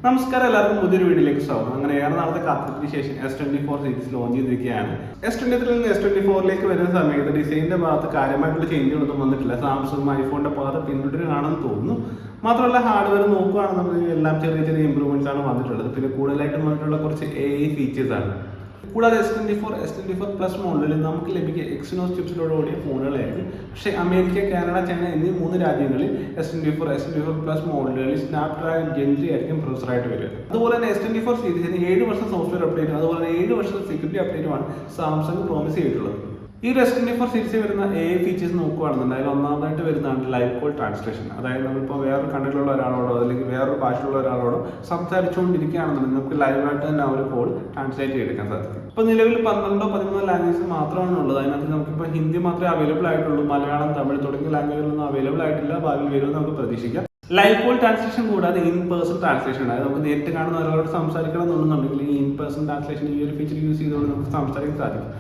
നമസ്കാരം, എല്ലാവർക്കും പുതിയൊരു വീഡിയോയിലേക്ക് സ്വാഗതം. അങ്ങനെ ഏറെ നാളത്തെ കാത്തിരിപ്പിന് ശേഷം S24 സീരീസ് ലോഞ്ച് ചെയ്തിരിക്കുകയാണ്. S23 നിന്ന് S24ലേക്ക് വരുന്ന സമയത്ത് ഡിസൈനിന്റെ ഭാഗത്ത് കാര്യമായിട്ടുള്ള ചേഞ്ചുകളൊന്നും വന്നിട്ടില്ല. സാംസങ് ഐഫോണിന്റെ ഭാഗത്ത് പിന്തുടരുകയാണെന്ന് തോന്നുന്നു. മാത്രമല്ല ഹാർഡ്വെയർ നോക്കുകയാണെന്നുണ്ടെങ്കിൽ എല്ലാം ചെറിയ ചെറിയ ഇമ്പ്രൂവ്മെന്റ്സ് ആണ് വന്നിട്ടുള്ളത്. പിന്നെ കൂടുതലായിട്ടും വന്നിട്ടുള്ള കുറച്ച് AI ഫീച്ചേഴ്സ് ആണ്. കൂടാതെ S24 പ്ലസ് മോഡലിൽ നമുക്ക് ലഭിക്കുക എക്സിനോസ് ചിപ്സിലൂടെ ഓടിയ ഫോണുകളായിരിക്കും. പക്ഷേ അമേരിക്ക, കാനഡ, ചൈന എന്നീ 3 രാജ്യങ്ങളിൽ S24 പ്ലസ് മോഡലുകളിൽ സ്നാപ്ഡ്രാഗൺ Gen 3 ആയിരിക്കും പ്രൊസസറായിട്ട് വരിക. അതുപോലെ തന്നെ S24 സീരീസിന് 7 വർഷം സോഫ്റ്റ്വെയർ അപ്ഡേറ്റും അതുപോലെ 7 വർഷം സെക്യൂരിറ്റി അപ്ഡേറ്റുമാണ് സാംസങ് പ്രോമിസ് ചെയ്തിട്ടുള്ളത്. ഈ S24 സീരീസിൽ വരുന്ന AI ഫീച്ചേഴ്സ് നോക്കുകയാണെന്നുണ്ടെങ്കിൽ ഒന്നാമതായിട്ട് വരുന്നതാണ് ലൈവ് കോൾ ട്രാൻസ്ലേഷൻ. അതായത് നമ്മളിപ്പോൾ വേറൊരു കൺട്രിയിലുള്ള ഒരാളോടോ അല്ലെങ്കിൽ വേറൊരു ഭാഷയുള്ള ഒരാളോടോ സംസാരിച്ചുകൊണ്ടിരിക്കുകയാണെന്നുണ്ടെങ്കിൽ നമുക്ക് ലൈവായിട്ട് തന്നെ ആ ഒരു കോൾ ട്രാൻസ്ലേറ്റ് ചെയ്തെടുക്കാൻ സാധിക്കും. ഇപ്പോൾ നിലവിൽ 12-13 ലാംഗ്വേജസ് മാത്രമാണ് ഉള്ളത്. അതിനകത്ത് നമുക്കിപ്പോൾ ഹിന്ദി മാത്രമേ അവൈലബിൾ ആയിട്ടുള്ളൂ. മലയാളം, തമിഴ് തുടങ്ങിയ ലാംഗ്വേജുകളൊന്നും അവൈലബിൾ ആയിട്ടില്ല. ഭാവിയിൽ വരുമെന്ന് നമുക്ക് പ്രതീക്ഷിക്കാം. ലൈവ് കോൾ ട്രാൻസ്ലേഷൻ കൂടാതെ ഇൻ പേഴ്സൺ ട്രാൻസ്ലേഷൻ, അതായത് നമുക്ക് നേരിട്ട് കാണുന്ന ഒരാളോട് സംസാരിക്കണം എന്നുണ്ടെന്നുണ്ടെങ്കിൽ ഈ ഇൻ പേഴ്സൺ ട്രാൻസ്ലേഷൻ ഈ ഒരു ഫീച്ചർ യൂസ് ചെയ്തുകൊണ്ട് നമുക്ക് സംസാരിക്കാൻ സാധിക്കും.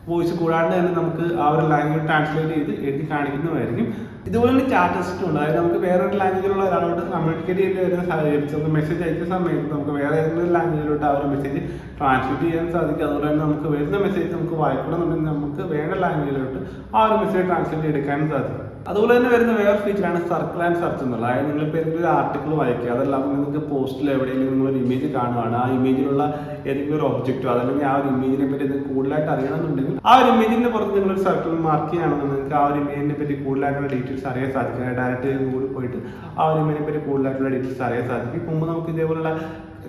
വോയിസ് കൂടാണ്ട് തന്നെ നമുക്ക് ആ ഒരു ലാംഗ്വേജ് ട്രാൻസ്ലേറ്റ് ചെയ്ത് എഴുതി കാണിക്കുന്നതായിരിക്കും. ഇതുപോലെ തന്നെ ചാറ്റ് അസിസ്റ്റ് ഉണ്ട്. അതായത് നമുക്ക് വേറൊരു ലാംഗ്വേജിലുള്ള ഒരാളോട് കമ്മ്യൂണിക്കേറ്റ് ചെയ്ത് വരുന്ന സാഹചര്യത്തിൽ മെസ്സേജ് അയക്കുന്ന സമയത്ത് നമുക്ക് വേറെ ഏതെങ്കിലും ലാംഗ്വേജിലോട്ട് ആ ഒരു മെസ്സേജ് ട്രാൻസ്ലേറ്റ് ചെയ്യാൻ സാധിക്കും. അതുപോലെ തന്നെ നമുക്ക് വരുന്ന മെസ്സേജ് നമുക്ക് വായിക്കണമെന്നുണ്ടെങ്കിൽ നമുക്ക് വേണ്ട ലാംഗ്വേജിലോട്ട് ആ ഒരു മെസ്സേജ് ട്രാൻസ്ലേറ്റ് എടുക്കാനും സാധിക്കും. അതുപോലെ തന്നെ വരുന്ന വേറെ ഫീച്ചറാണ് സർക്കിൾ ആൻഡ് സെർച്ച് എന്നുള്ളത്. അതായത് നിങ്ങളിപ്പോൾ ഏതെങ്കിലും ഒരു ആർട്ടിക്കിൾ വായിക്കുക, അതല്ലാതെ നിങ്ങൾക്ക് പോസ്റ്റിൽ എവിടെയെങ്കിലും നിങ്ങളൊരു ഇമേജ് കാണുകയാണ്, ആ ഇമേജിലുള്ള ഏതെങ്കിലും ഒരു ഒബ്ജക്റ്റോ അതല്ലെങ്കിൽ ആ ഒരു ഇമേജിനെ പറ്റി നിങ്ങൾക്ക് കൂടുതലായിട്ട് അറിയണമെന്നുണ്ടെങ്കിൽ ആ ഒരു ഇമേജിന്റെ പുറത്ത് നിങ്ങളൊരു സർക്കിൾ മാർക്ക് ചെയ്യുകയാണെന്നുണ്ടെങ്കിൽ നിങ്ങൾക്ക് ആ ഒരു ഇമേജിനെ പറ്റി കൂടുതലായിട്ടുള്ള ഡീറ്റെയിൽസ് അറിയാൻ സാധിക്കും. ഡയറക്റ്റ് ഗൂഗിളിൽ പോയിട്ട് ആ ഒരു ഇമേജിനെ പറ്റി കൂടുതലായിട്ടുള്ള ഡീറ്റെയിൽസ് അറിയാൻ സാധിക്കും. മുമ്പ് നമുക്ക് ഇതേപോലുള്ള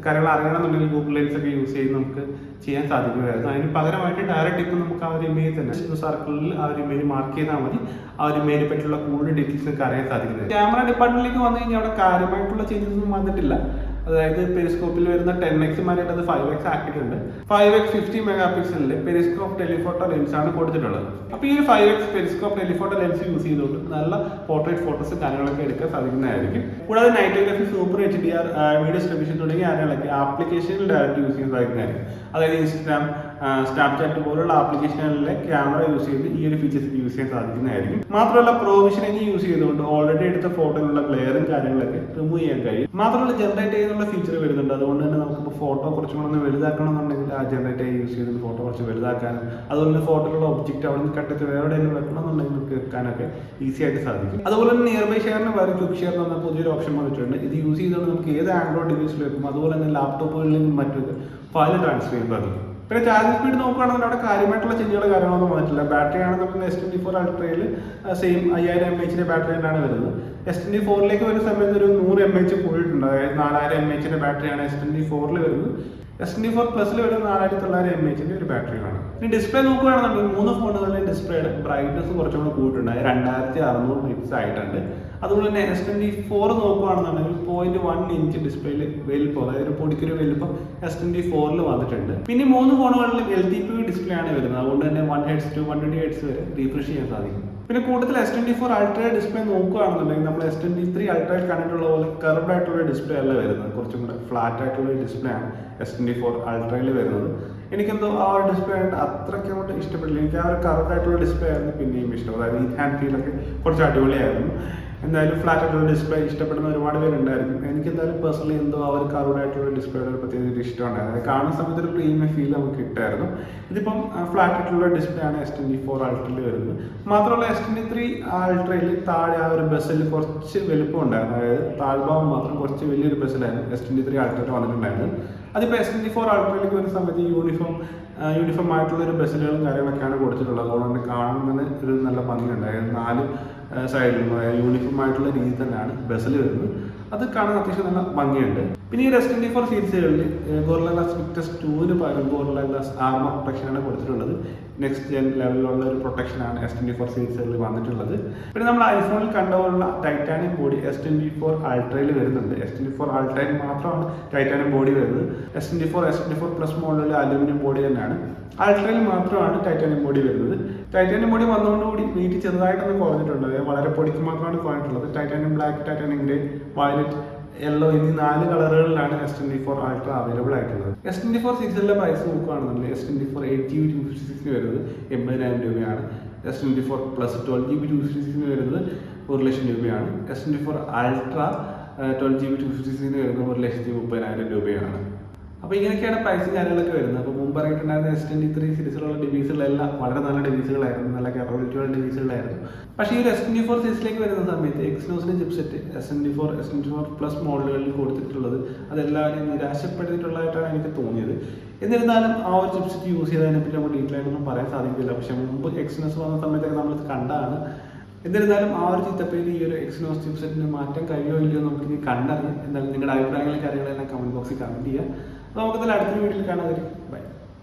കാര്യങ്ങൾ അറിയണമെന്നുണ്ടെങ്കിൽ ഗൂഗിൾ ലെൻസ് ഒക്കെ യൂസ് ചെയ്ത് നമുക്ക് ചെയ്യാൻ സാധിക്കുകയായിരുന്നു. അതിന് പകരമായിട്ട് ഡയറക്റ്റ് ഇപ്പോൾ നമുക്ക് ആ ഒരു ഇമേജ് തന്നെ സർക്കിളിൽ ആ ഒരു ഇമേജ് മാർക്ക് ചെയ്താൽ മതി ആ ഒരു ഇമേജിനെ പറ്റിയുള്ള കൂടുതൽ ഡീറ്റെയിൽസ് നമുക്ക് അറിയാൻ സാധിക്കുന്നത്. ക്യാമറ ഡിപ്പാർട്ട്മെന്റിലേക്ക് വന്നു കഴിഞ്ഞാൽ അവിടെ കാര്യമായിട്ടുള്ള ചേഞ്ചസ് ഒന്നും വന്നിട്ടില്ല. അതായത് പെരിസ്കോപ്പിൽ വരുന്ന 10x മാറിയിട്ട് അത് 5x ആക്കിയിട്ടുണ്ട്. 5x 50 മെഗാ പിക്സലിൽ പെരിസ്കോപ്പ് ടെലിഫോട്ടോ ലെൻസ് ആണ് കൊടുത്തിട്ടുള്ളത്. അപ്പോൾ ഈ 5x Periscope telephoto lens use ചെയ്തുകൊണ്ട് നല്ല പോർട്രേറ്റ് ഫോട്ടോസ് കാര്യങ്ങളൊക്കെ എടുക്കാൻ സാധിക്കുന്നതായിരിക്കും. കൂടാതെ നൈറ്റോഗ്രാഫി, സൂപ്പർ HDR, വീഡിയോ സ്റ്റെബിലിറ്റി തുടങ്ങിയ കാര്യങ്ങളൊക്കെ ആപ്ലിക്കേഷനിൽ ഡയറക്റ്റ് യൂസ് ചെയ്യാൻ സാധിക്കുന്നതായിരിക്കും. അതായത് ഇൻസ്റ്റാഗ്രാം, സ്നാപ്ചാറ്റ് പോലുള്ള ആപ്ലിക്കേഷനുകളിലെ ക്യാമറ യൂസ് ചെയ്ത് ഈ ഒരു ഫീച്ചേഴ്സ് യൂസ് ചെയ്യാൻ സാധിക്കുന്നതായിരിക്കും. മാത്രമല്ല പ്രൊവിഷനിങ് യൂസ് ചെയ്തുകൊണ്ട് ഓൾറെഡി എടുത്ത ഫോട്ടോയിലുള്ള ഗ്ലെയറും കാര്യങ്ങളൊക്കെ റിമൂവ് ചെയ്യാൻ കഴിയും. മാത്രമല്ല ജനറേറ്റ് ചെയ്യുന്നുള്ള ഫീച്ചർ വരുന്നുണ്ട്. അതുകൊണ്ട് തന്നെ നമുക്കിപ്പോൾ ഫോട്ടോ കുറച്ചും കൂടെ ഒന്ന് വലുതാക്കണം എന്നുണ്ടെങ്കിൽ ആ ജനറേറ്റ് യൂസ് ചെയ്തിട്ട് ഫോട്ടോ കുറച്ച് വലുതാക്കാനും അതുപോലെ തന്നെ ഫോട്ടോയിലുള്ള ഒബ്ജക്റ്റ് അവിടെ നിന്ന് കണ്ടെത്തി വേറെ എവിടെയെങ്കിലും വെക്കണം എന്നുണ്ടെങ്കിൽ നമുക്ക് വെക്കാനൊക്കെ ഈസി ആയിട്ട് സാധിക്കും. അതുപോലെ തന്നെ നിയർ ബൈ ഷെയറിന് പകരം ക്വിക്ക് ഷെയർ എന്ന് പറഞ്ഞ പുതിയൊരു ഓപ്ഷൻ വന്നിട്ടുണ്ട്. ഇത് യൂസ് ചെയ്തുകൊണ്ട് നമുക്ക് ഏത് ആൻഡ്രോയിഡ് ഡിവൈസിൽ വെക്കും അതുപോലെ തന്നെ ലാപ്ടോപ്പുകളിലും മറ്റൊക്കെ ഫയൽ ട്രാൻസ്ഫർ ചെയ്യാൻ സാധിക്കും. പിന്നെ ചാർജിംഗ് സ്പീഡ് നോക്കുകയാണെങ്കിൽ അവിടെ കാര്യമായിട്ടുള്ള ചേഞ്ചുകൾ കാര്യങ്ങളൊന്നും വന്നിട്ടില്ല. ബാറ്ററി ആണ് നമുക്ക് S24 അൾട്രയിൽ സെയിം 5000 mAh ബാറ്ററി തന്നെയാണ് വരുന്നത്. S24ലേക്ക് വരുന്ന സമയത്ത് ഒരു 100 mAh പോയിട്ടുണ്ട്. അതായത് 4000 mAh ബാറ്ററിയാണ് S24ൽ വരുന്നത്. S24 പ്ലസിൽ വരുന്ന 4900 mAh ഒരു ബാറ്ററിയാണ്. ഇനി ഡിസ്പ്ലേ നോക്കുകയാണെന്നുണ്ടെങ്കിൽ 3 ഫോണുകളുടെ ഡിസ്പ്ലേയുടെ ബ്രൈറ്റ്നസ് കുറച്ചുകൂടെ കൂട്ടിട്ടുണ്ട്. 2600 നിറ്റ്സ് ആയിട്ടുണ്ട്. അതുപോലെ തന്നെ S24 നോക്കുകയാണെന്നുണ്ടെങ്കിൽ 0.1 ഇഞ്ച് ഡിസ്പ്ലേയിൽ വലിപ്പം, അതായത് ഒരു പൊടിക്കൊരു വലിപ്പം S24ൽ വന്നിട്ടുണ്ട്. പിന്നെ 3 ഫോണുകളിലും LTPO ഡിസ്പ്ലേ ആണ് വരുന്നത്. അതുകൊണ്ട് തന്നെ 1 Hz to 120 Hz വരെ റീഫ്രഷ് ചെയ്യാൻ സാധിക്കും. പിന്നെ കൂട്ടത്തിൽ S24 അൾട്ര ഡിസ്പ്ലേ നോക്കുകയാണെന്നുണ്ടെങ്കിൽ നമ്മൾ S23 അൾട്രയിൽ കണ്ടിട്ടുള്ള പോലെ കർവ്ഡ് ആയിട്ടുള്ള ഡിസ്പ്ലേ അല്ല വരുന്നത്. കുറച്ചും കൂടെ ഫ്ലാറ്റ് ആയിട്ടുള്ള ഡിസ്പ്ലേ ആണ് S24 അൾട്രയിൽ വരുന്നത്. എനിക്കെന്തോ ആ ഒരു ഡിസ്പ്ലേ ആയിട്ട് അത്രയ്ക്ക് അങ്ങോട്ട് ഇഷ്ടപ്പെട്ടില്ല. എനിക്ക് ആ ഒരു കർവ്ഡ് ആയിട്ടുള്ള ഡിസ്പ്ലേ ആയിരുന്നു പിന്നെയും ഇഷ്ടം. അതായത് ഈ ഹാൻഡ് ഫീലൊക്കെ കുറച്ച് അടിപൊളിയായിരുന്നു. എന്തായാലും ഫ്ലാറ്റ് ആയിട്ടുള്ള ഡിസ്പ്ലേ ഇഷ്ടപ്പെടുന്ന ഒരുപാട് പേരുണ്ടായിരിക്കും. എനിക്ക് എന്തായാലും പേഴ്സണലി എന്തോ ആ ഒരു കർവ്ഡ് ആയിട്ടുള്ള ഡിസ്പ്ലേയുടെ ഒരു പ്രത്യേക ഇഷ്ടമുണ്ടായിരുന്നു. അത് കാണുന്ന സമയത്ത് ഒരു പ്രീമിയം ഫീൽ നമുക്ക് കിട്ടായിരുന്നു. ഇതിപ്പം ഫ്ലാറ്റ് ആയിട്ടുള്ള ഡിസ്പ്ലേ ആണ് S24 അൾട്രയിൽ വരുന്നത്. മാത്രമല്ല S23 അൾട്രയിൽ താഴെ ആ ഒരു ബസ്സിൽ കുറച്ച് വലുപ്പം ഉണ്ടായിരുന്നു. അതായത് താഴ്ഭാഗം മാത്രം കുറച്ച് വലിയൊരു ബസ്സിലായിരുന്നു S23 അൾട്രയിൽ വന്നിട്ടുണ്ടായിരുന്നത്. അതിപ്പോൾ S24 അൾട്രയിലേക്ക് വരുന്ന സമയത്ത് യൂണിഫോം ആയിട്ടുള്ള ഒരു ബസ്സിലുകളും കാര്യങ്ങളൊക്കെയാണ് കൊടുത്തിട്ടുള്ളത്. അതുകൊണ്ട് തന്നെ കാണുന്നതിന് ഒരു നല്ല ഭംഗിയുണ്ട്. അതായത് 4 സൈഡിലും യൂണിഫോം ആയിട്ടുള്ള രീതി തന്നെയാണ് ബസ്സിൽ വരുന്നത്. അത് കാണാൻ അത്യാവശ്യം നല്ല ഭംഗിയുണ്ട്. പിന്നെ ഈ S24 സീരീസുകളിൽ ഗോറില്ല ഗ്ലാസ് വിക്ടസ് 2ന് പകരം ഗോറില്ല ഗ്ലാസ് ആർമർ പ്രൊട്ടക്ഷനാണ് കൊടുത്തിട്ടുള്ളത്. നെക്സ്റ്റ് ജെൻ ലെവലിലുള്ള ഒരു പ്രൊട്ടക്ഷനാണ് S24 സീരീസുകളിൽ വന്നിട്ടുള്ളത്. പിന്നെ നമ്മൾ ഐഫോണിൽ കണ്ടുപോലുള്ള ടൈറ്റാനിയം ബോഡി S24 അൾട്രയിൽ വരുന്നുണ്ട്. S24 അൾട്രയിൽ മാത്രമാണ് ടൈറ്റാനിയം ബോഡി വരുന്നത്. S24 പ്ലസ് മോഡലിൽ അലൂമിനിയം ബോഡി തന്നെയാണ്. അൾട്രയിൽ മാത്രമാണ് ടൈറ്റാനിയം ബോഡി വരുന്നത്. ടൈറ്റാനിയം ബോഡി വന്നതുകൊണ്ടുകൂടി വെയിറ്റ് ചെറുതായിട്ടൊന്ന് കുറഞ്ഞിട്ടുണ്ട്. വളരെ പൊടിക്ക് മാത്രമാണ് കുറഞ്ഞിട്ടുള്ളത്. Titanium black, titanium grey, violet, yellow എന്നീ 4 കളറുകളിലാണ് S24 അൾട്ര അവൈലബിൾ ആയിട്ടുള്ളത്. S24 സീരീസിലെ പ്രൈസ് നോക്കുകയാണെന്നുണ്ടെങ്കിൽ S24 8GB 256 വരുന്നത് 80,000 രൂപയാണ്. S24 പ്ലസ് 12GB 256 വരുന്നത് 1,00,000 രൂപയാണ്. S24 അൾട്ര 12GB 256 വരുന്നത് 1,30,000 രൂപയാണ്. അപ്പോൾ ഇങ്ങനെയൊക്കെയാണ് പ്രൈസും കാര്യങ്ങളൊക്കെ വരുന്നത്. അപ്പോൾ മുമ്പ് ഇറങ്ങിയിട്ടുണ്ടായിരുന്ന S23 സീരീസിലുള്ള ഡിവൈസുകളെല്ലാം വളരെ നല്ല ഡിവൈസുകളായിരുന്നു, നല്ല കപ്പാബിലിറ്റിയുള്ള ഡിവൈസുകളായിരുന്നു. പക്ഷേ ഈ ഒരു S24 സീരീസിലേക്ക് വരുന്ന സമയത്ത് എക്സിനോസിന്റെ ചിപ്സെറ്റ് S24 പ്ലസ് മോഡലുകളിൽ കൊടുത്തിട്ടുള്ളത് അതെല്ലാവരെയും നിരാശപ്പെടുത്തിയിട്ടുള്ളതായിട്ടാണ് എനിക്ക് തോന്നിയത്. എന്നിരുന്നാലും ആ ഒരു ചിപ്സെറ്റ് യൂസ് ചെയ്തതിനെപ്പറ്റി നമുക്ക് ഡീറ്റെയിൽ ആയിട്ടൊന്നും പറയാൻ സാധിക്കില്ല. പക്ഷേ മുമ്പ് എക്സിനോസ് വന്ന സമയത്തൊക്കെ നമ്മളിത് കണ്ടതാണ്. എന്നിരുന്നാലും ആ ഒരു ചിത്തപ്പേര് ഈ ഒരു എക്സിനോസ് ചിപ്സെറ്റിന് മാറ്റം കഴിയോ ഇല്ലയോ നമുക്കിനി കണ്ടറിയാം. എന്നാലും നിങ്ങളുടെ അഭിപ്രായങ്ങളും കാര്യങ്ങളെല്ലാം കമന്റ് ബോക്സിൽ കമന്റ് ചെയ്യുക. അപ്പോൾ നമുക്കിതിൽ അടുത്തൊരു വീഡിയോയിൽ കാണാൻ. ബൈ.